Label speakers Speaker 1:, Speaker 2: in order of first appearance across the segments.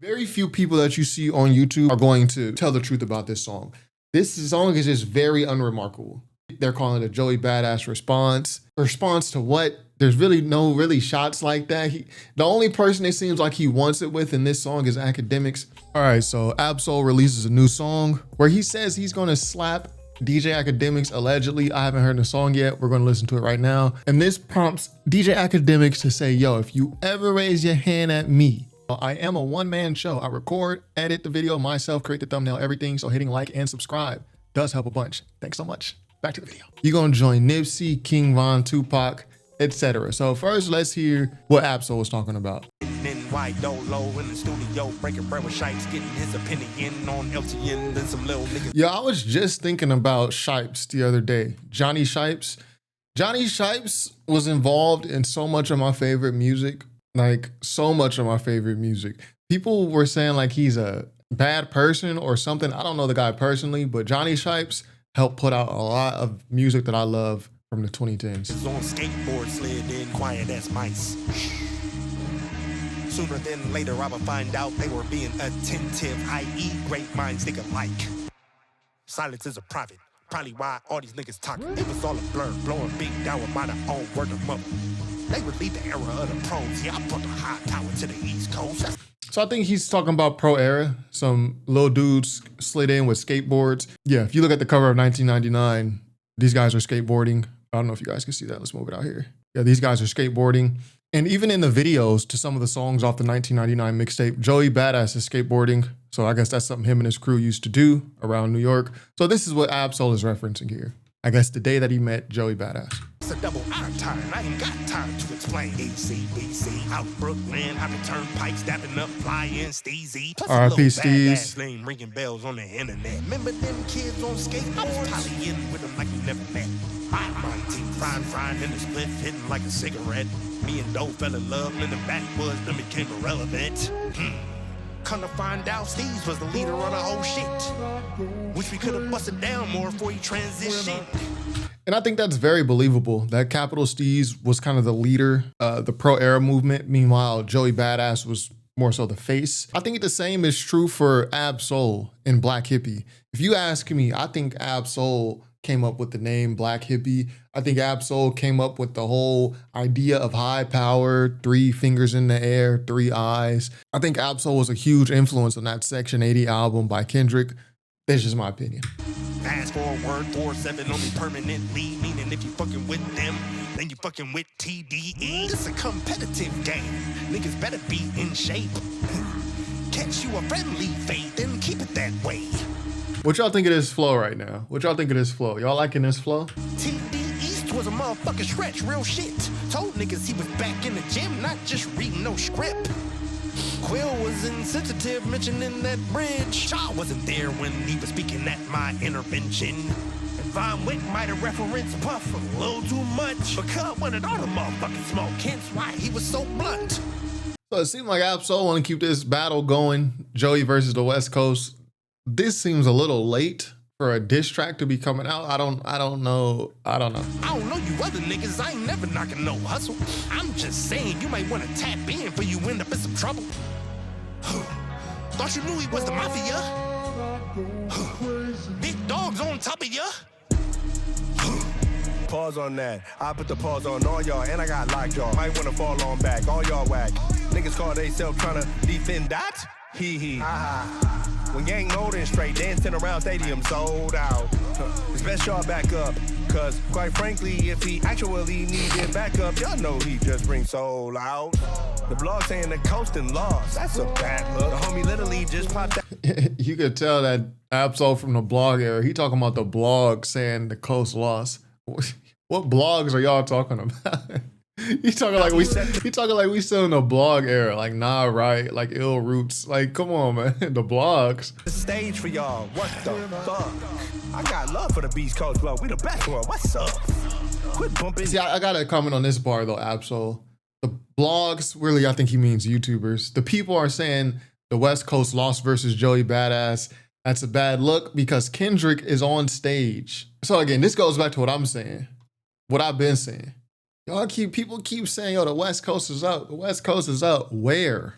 Speaker 1: Very few people that you see on YouTube are going to tell the truth about this song. This song is just very unremarkable. They're calling it a Joey Badass response. Response to what? There's really no shots like that. The only person it seems like he wants it with in this song is Akademiks. All right, so Ab-Soul releases a new song where he says he's gonna slap DJ Akademiks allegedly. I haven't heard the song yet. We're gonna listen to it right now. And this prompts DJ Akademiks to say, yo, if you ever raise your hand at me, I am a one-man show. I record, edit the video myself, create the thumbnail, everything. So hitting like and subscribe does help a bunch. Thanks so much. Back to the video. You're gonna join Nipsey, King Von, Tupac, etc. So first, let's hear what Ab-Soul was talking about.
Speaker 2: White Dolo in the studio breaking bread with Shipes, getting his opinion on LTN and some little niggas.
Speaker 1: Yeah, I was just thinking about Shipes the other day. Johnny Shipes. Johnny Shipes was involved in so much of my favorite music, like so much of my favorite music. People were saying like he's a bad person or something. I don't know the guy personally, but Johnny Shipes helped put out a lot of music that I love from the 2010s.
Speaker 2: On skateboard slid in quiet as mice. Sooner than later, I would find out they were being attentive, i.e. great minds think alike. Silence is a private, probably why all these niggas talking. It was all a blur, blowing big down by their own word of mother. They would lead the era of the pros. Yeah, I brought the high tower to the East Coast.
Speaker 1: So I think he's talking about pro era. Some little dudes slid in with skateboards. Yeah, if you look at the cover of 1999, these guys are skateboarding. I don't know if you guys can see that. Let's move it out here. Yeah, these guys are skateboarding. And even in the videos to some of the songs off the 1999 mixtape, Joey Badass is skateboarding. So I guess that's something him and his crew used to do around New York. So this is what Ab-Soul is referencing here. I guess the day that he met Joey Badass.
Speaker 2: It's a double R time. I ain't got time to explain. ACBC out Brooklyn, hopping turnpike, stepping up, flying steezy.
Speaker 1: R.I.P. Steez.
Speaker 2: Name ringing bells on the internet. Remember them kids on skateboards? Probably in with them like you never met. My team frying in the split, hitting like a cigarette. Me and Doe fell in love, and the backwoods then became irrelevant. Come to find out, Steez was the leader of the whole shit. Wish we could have busted down more before he transitioned.
Speaker 1: And I think that's very believable that Capital Steez was kind of the leader, the pro era movement. Meanwhile, Joey Badass was more so the face. I think the same is true for Ab-Soul and Black Hippie. If you ask me, I think Ab-Soul came up with the name Black Hippie. I think Ab-Soul came up with the whole idea of high power, 3 fingers in the air, 3 eyes. I think Ab-Soul was a huge influence on that Section 80 album by Kendrick. That's just my opinion.
Speaker 2: Fast forward, 4-7 on me permanently, meaning if you fucking with them, then you fucking with TDE. It's a competitive game. Niggas better be in shape. Catch you a friendly fate, then keep it that way.
Speaker 1: What y'all think of this flow right now? What y'all think of this flow? Y'all liking this flow?
Speaker 2: TD East was a motherfucking stretch, real shit. Told niggas he was back in the gym, not just reading no script. Quill was insensitive, mentioning that bridge. Shaw wasn't there when he was speaking at my intervention. And Von Wick might have referenced Puff a little too much, but Cub wanted all the motherfucking smoke, hence why he was so blunt.
Speaker 1: So it seemed like Ab-Soul want to keep this battle going, Joey versus the West Coast. This seems a little late for a diss track to be coming out. I don't know. I don't know
Speaker 2: you other niggas. I ain't never knocking no hustle. I'm just saying you might want to tap in before you end up in some trouble. Thought you knew he was the mafia. Big dogs on top of ya. Pause on that. I put the pause on all y'all, and I got locked y'all. Might wanna fall on back. All y'all whack. Niggas call they self trying to defend that. Hee hee. When gang golden straight dancing around stadium sold out. It's best y'all back up, cause quite frankly, if he actually needed backup, y'all know he just bring soul out. The blog saying the coast and lost. That's a bad look. The homie literally just popped out.
Speaker 1: You could tell that Ab-Soul from the blog era. He talking about the blog saying the coast lost. What blogs are y'all talking about? He talking like we still in the blog era, like Nah Right, like Ill Roots, like come on man, the blogs.
Speaker 2: The stage for y'all, what the fuck? I got love for the Beast Coast blow. We the best one. What's up? Quit bumping.
Speaker 1: See, I gotta comment on this bar though, Ab-Soul. The blogs, really, I think he means YouTubers. The people are saying the West Coast lost versus Joey Badass. That's a bad look because Kendrick is on stage. So again, this goes back to what I'm saying, what I've been saying. People keep saying, yo, the West Coast is up. The West Coast is up. Where?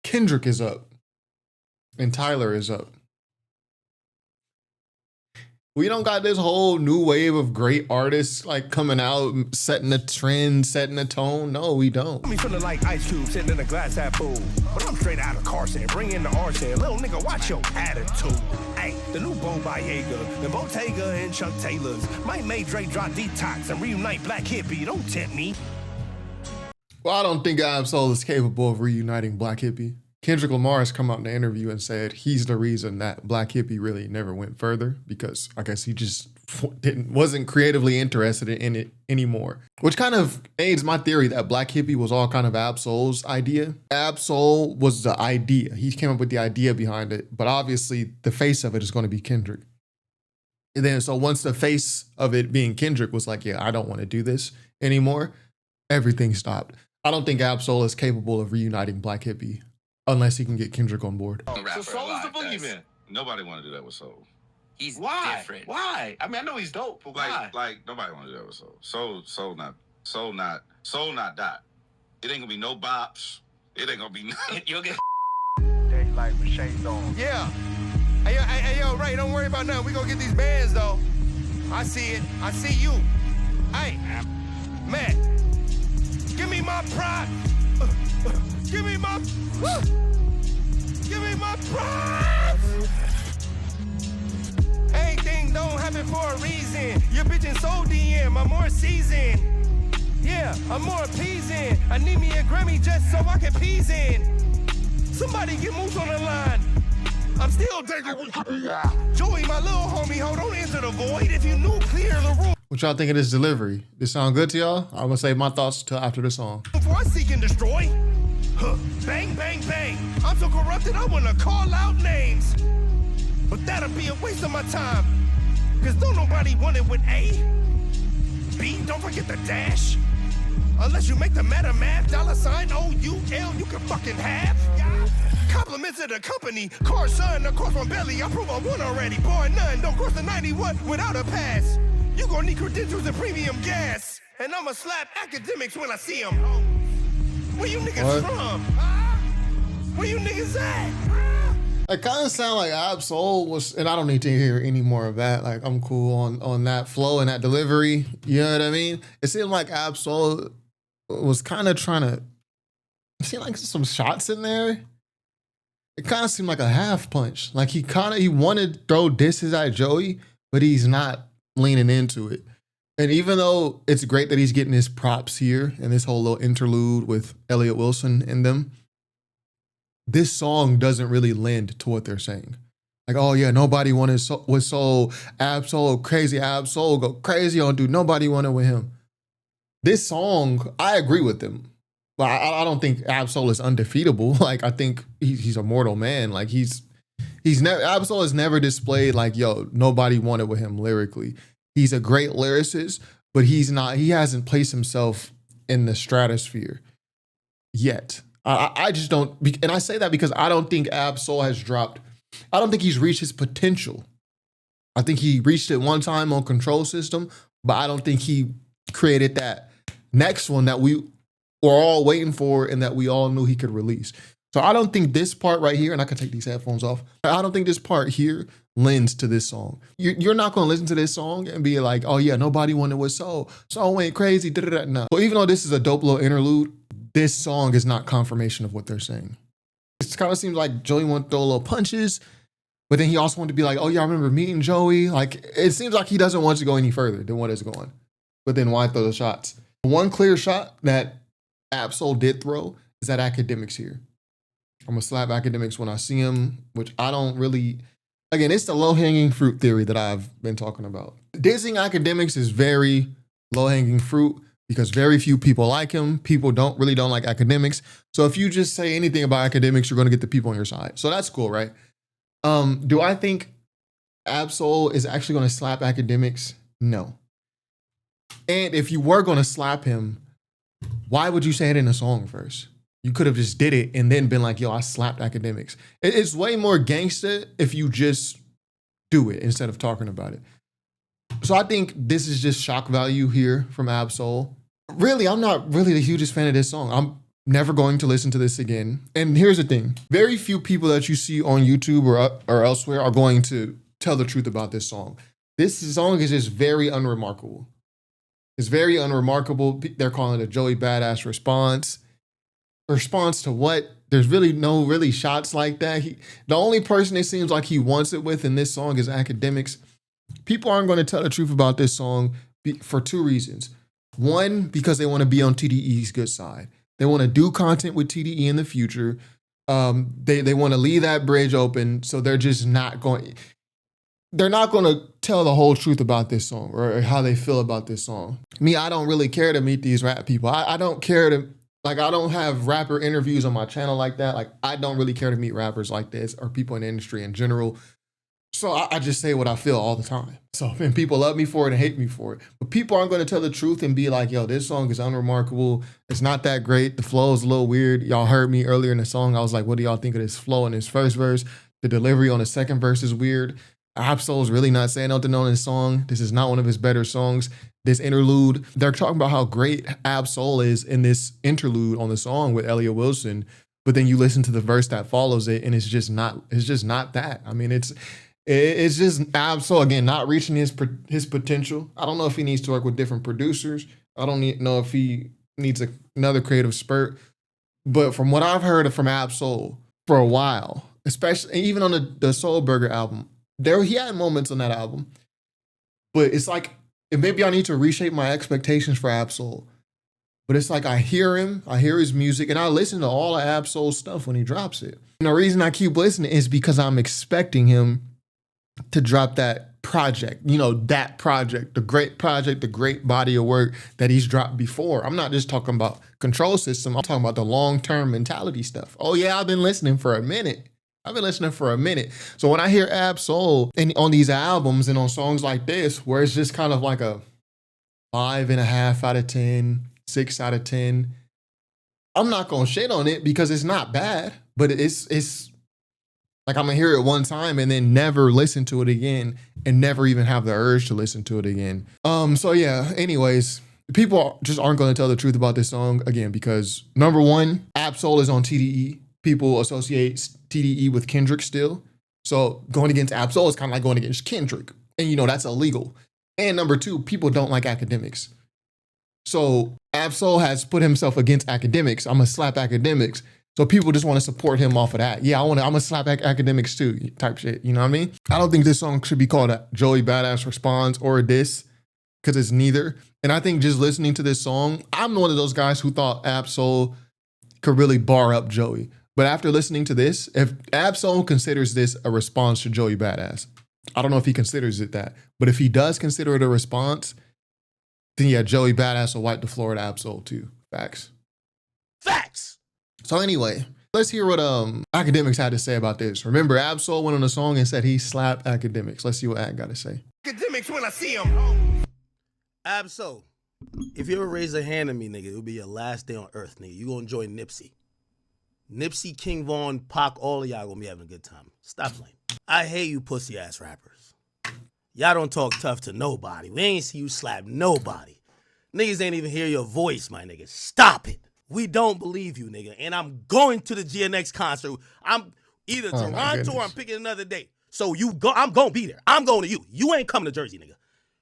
Speaker 1: Kendrick is up and Tyler is up. We don't got this whole new wave of great artists like coming out, setting a trend, setting a tone. No, we don't.
Speaker 2: Me feeling like Ice Cube sitting in a glass half full. But I'm straight out of Carson. Bring in the arson. Little nigga, watch your attitude. Hey, the new Bo Boyega, the Bottega and Chuck Taylors. Might make Dre drop Detox and reunite Black Hippie. Don't tempt me.
Speaker 1: Well, I don't think Ab-Soul is capable of reuniting Black Hippie. Kendrick Lamar has come out in an interview and said he's the reason that Black Hippie really never went further because I guess he just wasn't creatively interested in it anymore. Which kind of aids my theory that Black Hippie was all kind of Ab-Soul's idea. Ab-Soul was the idea. He came up with the idea behind it, but obviously the face of it is going to be Kendrick. And then so once the face of it being Kendrick was like, yeah, I don't want to do this anymore, everything stopped. I don't think Ab-Soul is capable of reuniting Black Hippie unless he can get Kendrick on board.
Speaker 3: So Soul's the boogeyman.
Speaker 4: Nobody want to do that with Soul.
Speaker 3: He's
Speaker 4: Why?
Speaker 3: different.
Speaker 4: Why? I mean, I know he's dope, but why?
Speaker 3: Like
Speaker 4: Nobody want to do that with Soul. Soul not that. It ain't gonna be no bops. It ain't gonna be nothing.
Speaker 3: You'll get
Speaker 2: Daylight with shades on. Yeah. Hey, yo, Ray, don't worry about nothing. We gonna get these bands, though. I see it. I see you. Hey, Matt, give me my pride. Give me my... Give me my pride. Everything don't happen for a reason. Your bitchin' so DM. I'm more seasoned. Yeah, I'm more appeasing. I need me a Grammy just so I can peas in. Somebody get Moose on the line. I'm still taking Joey, my little homie, hold on, enter the void. If you knew, clear the room.
Speaker 1: What y'all think of this delivery? This sound good to y'all? I'm gonna save my thoughts till after the song.
Speaker 2: Before I seek and destroy. Huh. Bang, bang, bang. I'm so corrupted, I wanna call out names. But that'll be a waste of my time. Cause don't nobody want it with A. B, don't forget the dash. Unless you make the meta math, $ OUL, you can fucking have. Yeah. Compliments of the company, car son, across my belly. I prove I won already, boy, none. Don't cross the 91 without a pass. You gon' need credentials and premium gas. And I'ma slap academics when I see them. Where you niggas from? Where you niggas at?
Speaker 1: It kind of sound like Ab-Soul was, and I don't need to hear any more of that. Like, I'm cool on that flow and that delivery. You know what I mean? It seemed like Ab-Soul was kind of trying to, see like some shots in there. It kind of seemed like a half punch. Like he wanted to throw disses at Joey, but he's not leaning into it. And even though it's great that he's getting his props here and this whole little interlude with Elliott Wilson in them, this song doesn't really lend to what they're saying. Like, oh yeah, nobody wanted with Soul, Ab-Soul, crazy Ab-Soul, go crazy on dude. Nobody wanted with him. This song, I agree with them. But I don't think Ab-Soul is undefeatable. Like, I think he's a mortal man. Like he's never, Ab-Soul has never displayed like, yo, nobody wanted with him lyrically. He's a great lyricist, but he hasn't placed himself in the stratosphere yet. I just don't, and I say that because I don't think Ab-Soul has dropped, I don't think he's reached his potential. I think he reached it one time on Control System, but I don't think he created that next one that we were all waiting for and that we all knew he could release. So I don't think this part right here, and I can take these headphones off, I don't think this part here lends to this song. You're not going to listen to this song and be like, oh yeah, nobody wanted with Soul. Soul went crazy, da-da-da. No. So even though this is a dope little interlude, this song is not confirmation of what they're saying. It kind of seems like Joey wanted to throw little punches, but then he also wanted to be like, oh yeah, I remember meeting Joey. Like, it seems like he doesn't want to go any further than what is going. But then why throw the shots? One clear shot that Ab-Soul did throw is that Akademiks here. I'm gonna slap Akademiks when I see him, which I don't really, again, it's the low-hanging fruit theory that I've been talking about. Dissing Akademiks is very low-hanging fruit because very few people like him. People don't like Akademiks. So if you just say anything about Akademiks, you're gonna get the people on your side. So that's cool, right? Do I think Ab-Soul is actually gonna slap Akademiks? No. And if you were gonna slap him, why would you say it in a song first? You could have just did it and then been like, yo, I slapped Akademiks. It's way more gangster if you just do it instead of talking about it. So I think this is just shock value here from Ab-Soul. Really, I'm not really the hugest fan of this song. Never going to listen to this again. And here's the thing. Very few people that you see on YouTube or elsewhere are going to tell the truth about this song. This song is just very unremarkable. It's very unremarkable. They're calling it a Joey Badass response. Response to what? There's really no shots like that. The only person it seems like he wants it with in this song is Akademiks. People aren't going to tell the truth about this song for two reasons. One, because they want to be on TDE's good side. They want to do content with TDE in the future. They want to leave that bridge open, so they're just not going. They're not going to tell the whole truth about this song or how they feel about this song. Me, I don't really care to meet these rap people. I don't care to, like, I don't have rapper interviews on my channel like that. Like, I don't really care to meet rappers like this or people in the industry in general. So I just say what I feel all the time. So, and people love me for it and hate me for it. But people aren't going to tell the truth and be like, yo, this song is unremarkable. It's not that great. The flow is a little weird. Y'all heard me earlier in the song. I was like, what do y'all think of this flow in this first verse? The delivery on the second verse is weird. Absol's really not saying nothing on this song. This is not one of his better songs. This interlude, they're talking about how great Absol is in this interlude on the song with Elliott Wilson. But then you listen to the verse that follows it and it's just not that. I mean, it's just Absol, again, not reaching his potential. I don't know if he needs to work with different producers. I don't know if he needs another creative spurt. But from what I've heard from Absol for a while, especially even on the Soul Burger album, he had moments on that album. But it's like, maybe I need to reshape my expectations for Absol. But it's like I hear him, I hear his music, and I listen to all of Absol's stuff when he drops it. And the reason I keep listening is because I'm expecting him to drop that project, the great body of work that he's dropped before. I'm not just talking about Control System. I'm talking about the long-term mentality stuff. Oh yeah, I've been listening for a minute. So when I hear Absol and on these albums and on songs like this, where it's just kind of like a 5.5 out of 10, 6 out of 10, I'm not gonna shit on it because it's not bad, but it's like I'm gonna hear it one time and then never listen to it again and never even have the urge to listen to it again. So yeah, anyways, people just aren't gonna tell the truth about this song again because number one, Absol is on TDE. People associate TDE with Kendrick still. So going against Absol is kind of like going against Kendrick. And that's illegal. And number two, people don't like Akademiks. So Absol has put himself against Akademiks. I'm gonna slap Akademiks. So people just want to support him off of that. Yeah, I'm gonna slap Akademiks too, type shit. You know what I mean? I don't think this song should be called a Joey Badass Response or a diss, because it's neither. And I think just listening to this song, I'm one of those guys who thought Absol could really bar up Joey. But after listening to this, if Absol considers this a response to Joey Badass, I don't know if he considers it that, but if he does consider it a response, then yeah, Joey Badass will wipe the floor at Absol too. Facts. So anyway, let's hear what Akademiks had to say about this. Remember, Absol went on a song and said he slapped Akademiks. Let's see what Ak got to say.
Speaker 2: Akademiks when I see him.
Speaker 3: Absol, if you ever raise a hand at me, nigga, it'll be your last day on earth, nigga. You gonna join Nipsey. Nipsey, King Von, Pac, all of y'all gonna be having a good time. Stop playing. I hate you pussy ass rappers. Y'all don't talk tough to nobody. We ain't see you slap nobody. Niggas ain't even hear your voice, my nigga. Stop it. We don't believe you, nigga. And I'm going to the GNX concert. I'm either Toronto or I'm picking another day. So you go, I'm gonna be there. I'm going to you. You ain't coming to Jersey, nigga.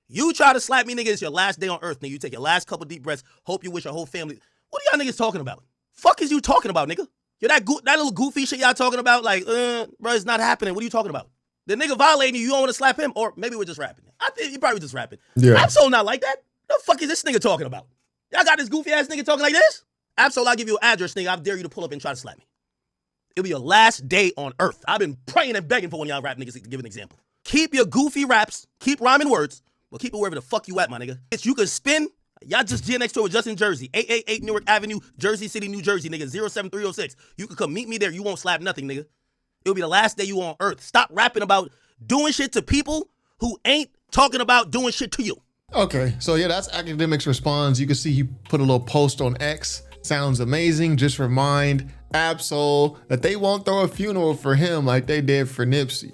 Speaker 3: You try to slap me, nigga, it's your last day on earth, nigga. You take your last couple deep breaths. Hope you wish your whole family. What are y'all niggas talking about? Fuck is you talking about, nigga? Yo, that little goofy shit y'all talking about, like, bro, it's not happening. What are you talking about? The nigga violating you don't want to slap him? Or maybe we're just rapping. I think he probably just rapping. Yeah. Absol not like that. The fuck is this nigga talking about? Y'all got this goofy ass nigga talking like this? Absol, I'll give you an address, nigga. I dare you to pull up and try to slap me. It'll be your last day on earth. I've been praying and begging for one of y'all rap niggas to give an example. Keep your goofy raps, keep rhyming words, but keep it wherever the fuck you at, my nigga. Bitch, you can spin. Y'all just GNX tour just in Jersey. 888 Newark Avenue, Jersey City, New Jersey, nigga. 07306. You can come meet me there. You won't slap nothing, nigga. It'll be the last day you on earth. Stop rapping about doing shit to people who ain't talking about doing shit to you.
Speaker 1: Okay, so yeah, that's Akademiks response. You can see he put a little post on X. Sounds amazing. Just remind Absol that they won't throw a funeral for him like they did for Nipsey.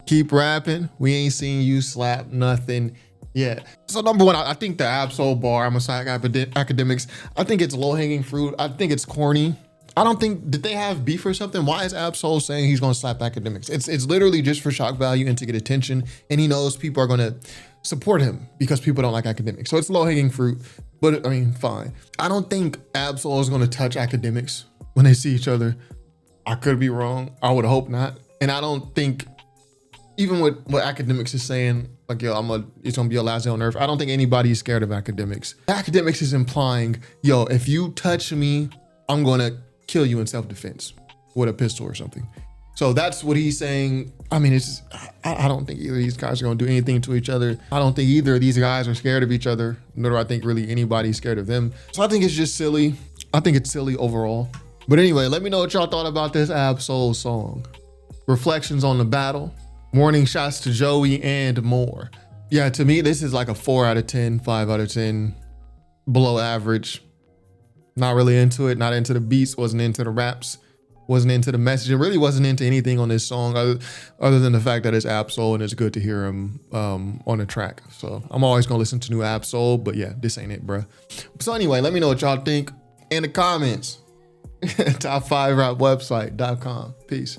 Speaker 1: Keep rapping. We ain't seen you slap nothing Yeah. So number one, I think the Absol bar, I'm gonna say Akademiks. I think it's low hanging fruit. I think it's corny. I don't think, did they have beef or something? Why is Absol saying he's gonna slap Akademiks? It's literally just for shock value and to get attention. And he knows people are gonna support him because people don't like Akademiks. So it's low hanging fruit, but I mean, fine. I don't think Absol is gonna touch Akademiks when they see each other. I could be wrong. I would hope not. And I don't think, even what Akademiks is saying, like, yo, it's gonna be your last day on earth. I don't think anybody is scared of Akademiks. Akademiks is implying, yo, if you touch me, I'm gonna kill you in self-defense with a pistol or something. So that's what he's saying. I mean, I don't think either of these guys are gonna do anything to each other. I don't think either of these guys are scared of each other, nor do I think really anybody's scared of them. So I think it's just silly. I think it's silly overall. But anyway, let me know what y'all thought about this Absol song. Reflections on the battle, warning shots to Joey, and more. Yeah, to me, this is like a 4 out of 10, 5 out of 10, below average. Not really into it, not into the beats, wasn't into the raps, wasn't into the message. It really wasn't into anything on this song other than the fact that it's Absol and it's good to hear him on the track. So I'm always gonna listen to new Absol, but yeah, this ain't it, bruh. So anyway, let me know what y'all think in the comments. Top5rapwebsite.com. Peace.